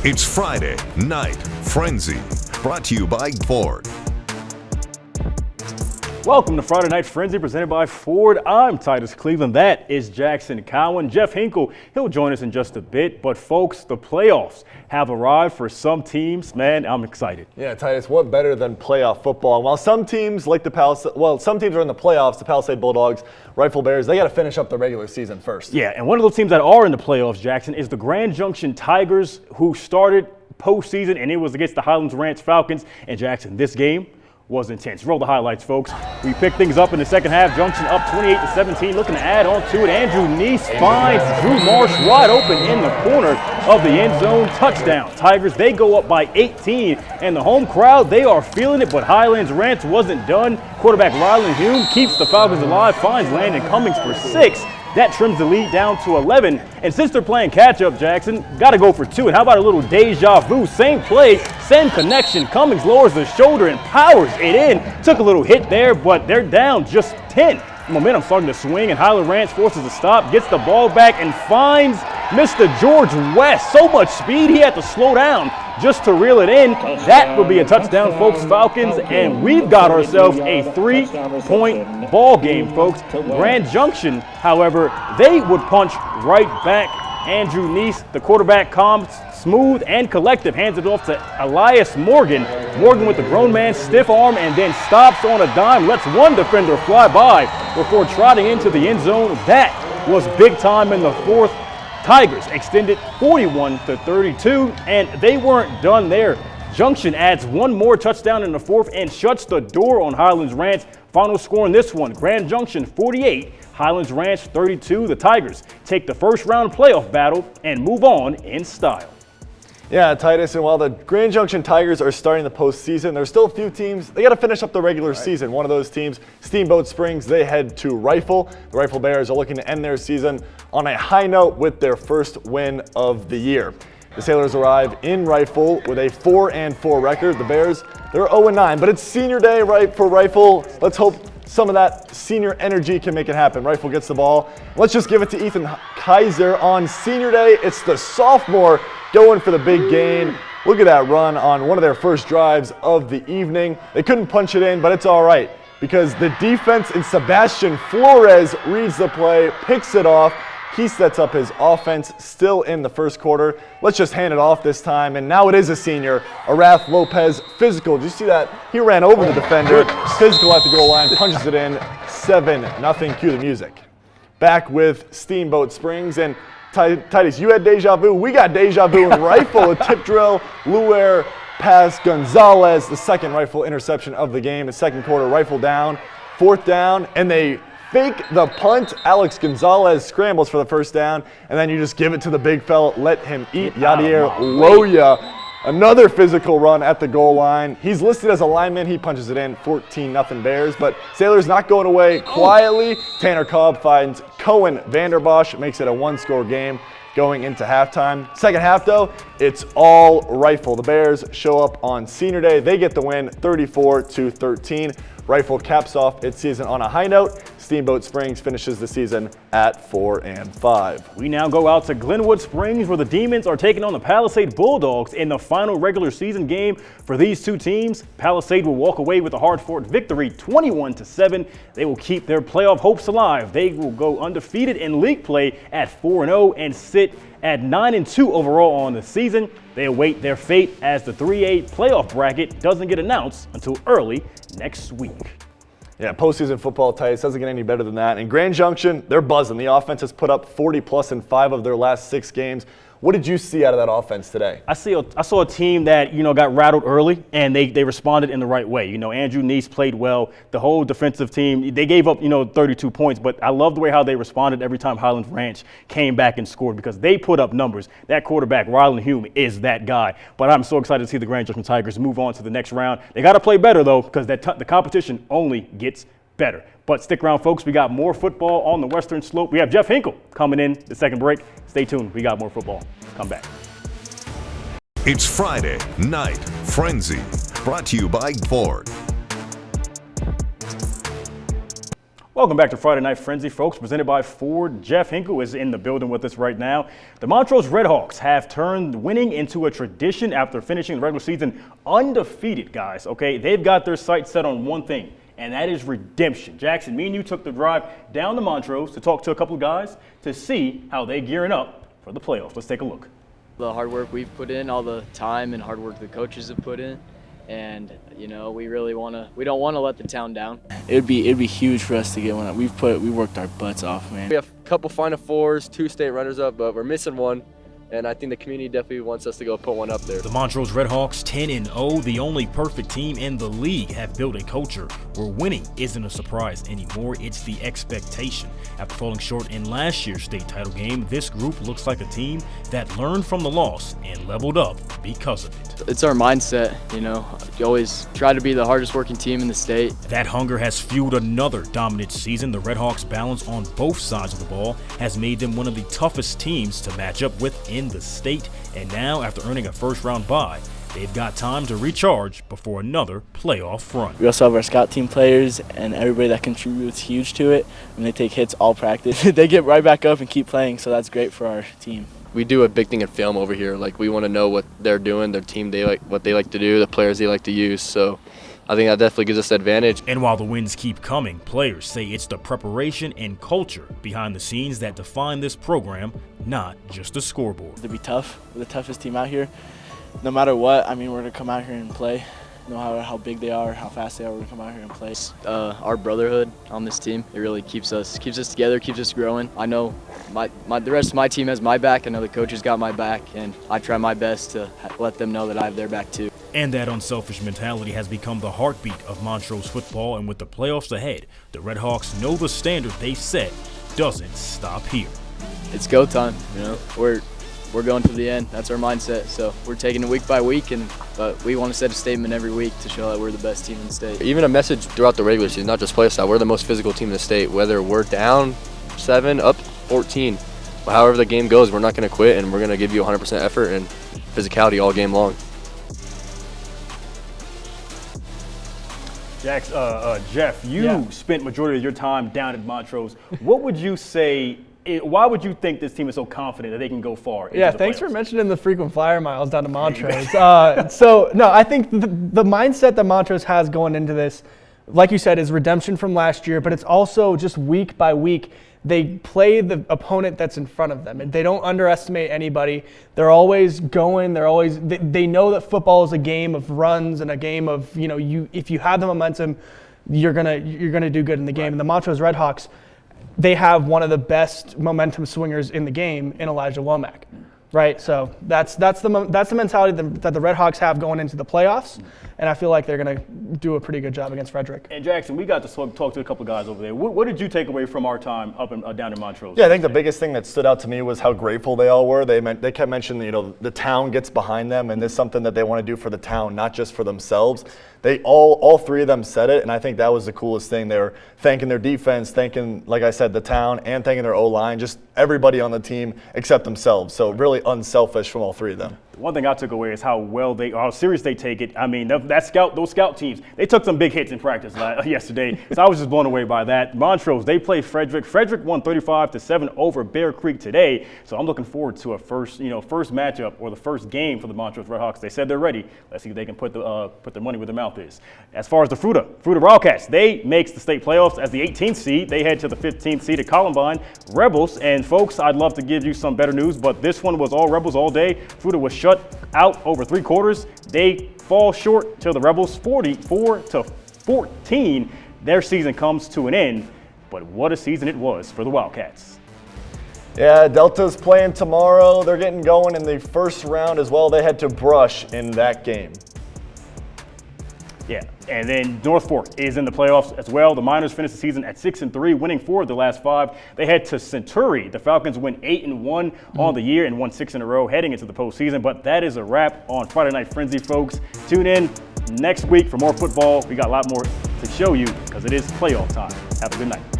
It's Friday Night Frenzy, brought to you by Ford. Welcome to Friday Night Frenzy, presented by Ford. I'm Titus Cleveland. That is Jackson Cowan. Jeff Hinkle, he'll join us in just a bit. But folks, the playoffs have arrived for some teams. Man, I'm excited. Yeah, Titus, what better than playoff football? And while some teams like the Palisade, some teams are in the playoffs, the Palisade Bulldogs, Rifle Bears, they got to finish up the regular season first. Yeah, and one of those teams that are in the playoffs, Jackson, is the Grand Junction Tigers, who started postseason, and it was against the Highlands Ranch Falcons. And Jackson, this game was intense. Roll the highlights, folks. We picked things up in the second half. Junction up 28-17, looking to add on to it. Andrew Neese finds Drew Marsh wide open in the corner of the end zone. Touchdown. Tigers, they go up by 18, and the home crowd, they are feeling it, but Highlands Ranch wasn't done. Quarterback Rylan Hume keeps the Falcons alive, finds Landon Cummings for 6. That trims the lead down to 11. And since they're playing catch-up, Jackson, got to go for 2. And how about a little deja vu? Same play, same connection. Cummings lowers the shoulder and powers it in. Took a little hit there, but they're down just 10. Momentum starting to swing, and Highland Ranch forces a stop, gets the ball back, and finds Mr. George West. So much speed, he had to slow down just to reel it in. That will be a touchdown, folks, Falcons, and we've got ourselves a 3-point ball game, folks. Grand Junction, however, they would punch right back. Andrew Neese, the quarterback, calm, smooth, and collective, hands it off to Elias Morgan. Morgan with the grown man's stiff arm and then stops on a dime, lets one defender fly by before trotting into the end zone. That was big time in the fourth. Tigers extended 41-32, and they weren't done there. Junction adds one more touchdown in the fourth and shuts the door on Highlands Ranch. Final score in this one, Grand Junction 48, Highlands Ranch 32. The Tigers take the first round playoff battle and move on in style. Yeah, Titus, and while the Grand Junction Tigers are starting the postseason, there's still a few teams, they got to finish up the regular season. One of those teams, Steamboat Springs, they head to Rifle. The Rifle Bears are looking to end their season on a high note with their first win of the year. The Sailors arrive in Rifle with a 4-4 record. The Bears, they're 0-9, but it's senior day, right, for Rifle. Let's hope some of that senior energy can make it happen. Rifle gets the ball. Let's just give it to Ethan Kaiser on senior day. It's the sophomore going for the big gain. Look at that run on one of their first drives of the evening. They couldn't punch it in, but it's all right because the defense and Sebastian Flores reads the play, picks it off. He sets up his offense still in the first quarter. Let's just hand it off this time. And now it is a senior, Arath Lopez, physical. Did you see that? He ran over the defender, physical at the goal line, punches it in, 7-0. Cue the music. Back with Steamboat Springs. And Titus, you had deja vu. We got deja vu in Rifle, a tip drill, Luer pass Gonzalez, the second Rifle interception of the game. The second quarter, Rifle down, fourth down, and they fake the punt. Alex Gonzalez scrambles for the first down, and then you just give it to the big fella, let him eat. Yadier Loya, another physical run at the goal line. He's listed as a lineman. He punches it in, 14-0 Bears, but Sailors not going away quietly. Tanner Cobb finds Cohen Vanderbosch, makes it a one-score game going into halftime. Second half, though, it's all Rifle. The Bears show up on senior day. They get the win, 34-13. Rifle caps off its season on a high note. Steamboat Springs finishes the season at 4-5. We now go out to Glenwood Springs, where the Demons are taking on the Palisade Bulldogs in the final regular season game. For these two teams, Palisade will walk away with a hard-fought victory, 21-7. They will keep their playoff hopes alive. They will go undefeated in league play at 4-0 and sit at 9-2 overall on the season. They await their fate as the 3A playoff bracket doesn't get announced until early next week. Yeah, postseason football, Titus, doesn't get any better than that. And Grand Junction, they're buzzing. The offense has put up 40+ in 5 of their last 6 games. What did you see out of that offense today? I saw a team that, got rattled early, and they responded in the right way. Andrew Neese played well. The whole defensive team, they gave up, 32 points, but I love the way how they responded every time Highlands Ranch came back and scored because they put up numbers. That quarterback, Rylan Hume, is that guy. But I'm so excited to see the Grand Junction Tigers move on to the next round. They got to play better, though, because the competition only gets better. But stick around, folks. We got more football on the Western Slope. We have Jeff Hinkle coming in the second break. Stay tuned. We got more football. Come back. It's Friday Night Frenzy, brought to you by Ford. Welcome back to Friday Night Frenzy, folks, presented by Ford. Jeff Hinkle is in the building with us right now. The Montrose Redhawks have turned winning into a tradition after finishing the regular season undefeated, guys, okay? They've got their sights set on one thing, and that is redemption. Jackson, me and you took the drive down to Montrose to talk to a couple of guys to see how they're gearing up for the playoffs. Let's take a look. The hard work we've put in, all the time and hard work the coaches have put in, and we don't want to let the town down. It'd be huge for us to get one. We worked our butts off, man. We have a couple Final Fours, 2 state runners-up, but we're missing one. And I think the community definitely wants us to go put one up there. The Montrose Redhawks, 10-0, the only perfect team in the league, have built a culture where winning isn't a surprise anymore, it's the expectation. After falling short in last year's state title game, this group looks like a team that learned from the loss and leveled up because of it. It's our mindset, you always try to be the hardest working team in the state. That hunger has fueled another dominant season. The Redhawks' balance on both sides of the ball has made them one of the toughest teams to match up with in the state, and now after earning a first-round bye, they've got time to recharge before another playoff run. We also have our scout team players and everybody that contributes huge to it. When they take hits all practice, they get right back up and keep playing, so that's great for our team. We do a big thing in film over here. Like, we want to know what they're doing, their team, what they like to do, the players they like to use. So I think that definitely gives us an advantage. And while the wins keep coming, players say it's the preparation and culture behind the scenes that define this program, not just the scoreboard. To be tough, we're the toughest team out here. No matter what, we're going to come out here and play. No matter how big they are, how fast they are, we're going to come out here and play. Our brotherhood on this team, it really keeps us together, keeps us growing. I know the rest of my team has my back. I know the coaches got my back, and I try my best to let them know that I have their back too. And that unselfish mentality has become the heartbeat of Montrose football, and with the playoffs ahead, the Redhawks know the standard they've set doesn't stop here. It's go time, We're going to the end. That's our mindset. So we're taking it week by week, but we want to set a statement every week to show that we're the best team in the state. Even a message throughout the regular season, not just play style. We're the most physical team in the state. Whether we're down 7, up 14, however the game goes, we're not going to quit, and we're going to give you 100% effort and physicality all game long. Jeff, you spent majority of your time down at Montrose. What would you say? Why would you think this team is so confident that they can go far? Yeah, thanks for mentioning the frequent flyer miles down to Montrose. I think the mindset that Montrose has going into this, like you said, is redemption from last year, but it's also just week by week. They play the opponent that's in front of them, and they don't underestimate anybody. They're always going. They know that football is a game of runs and a game of if you have the momentum, you're gonna do good in the game. Right. And the Montrose Redhawks, they have one of the best momentum swingers in the game in Elijah Womack, right? So that's the mentality that the Redhawks have going into the playoffs, and I feel like they're going to do a pretty good job against Frederick. And Jackson, we got to talk to a couple of guys over there. What did you take away from our time down in Montrose? Yeah, I think the biggest thing that stood out to me was how grateful they all were. They kept mentioning, the town gets behind them, and this is something that they want to do for the town, not just for themselves. They all 3 of them said it, and I think that was the coolest thing. They were thanking their defense, thanking, like I said, the town, and thanking their O-line, just everybody on the team except themselves. So really unselfish from all 3 of them. One thing I took away is how serious they take it. Those scout teams, they took some big hits in practice yesterday. So I was just blown away by that. Montrose, they play Frederick. Frederick won 35-7 over Bear Creek today. So I'm looking forward to a first matchup or the first game for the Montrose Redhawks. They said they're ready. Let's see if they can put their money where their mouth is. As far as the Fruita Wildcats, they makes the state playoffs as the 18th seed. They head to the 15th seed at Columbine Rebels. And folks, I'd love to give you some better news, but this one was all Rebels all day. Fruita was shut out over 3 quarters. They fall short to the Rebels 44-14. Their season comes to an end, but what a season it was for the Wildcats. Yeah, Delta's playing tomorrow. They're getting going in the first round as well. They had to brush in that game. Yeah, and then North Fork is in the playoffs as well. The Miners finished the season at 6-3, winning 4 of the last 5. They head to Century. The Falcons win 8-1 on the year and won 6 in a row heading into the postseason. But that is a wrap on Friday Night Frenzy, folks. Tune in next week for more football. We got a lot more to show you because it is playoff time. Have a good night.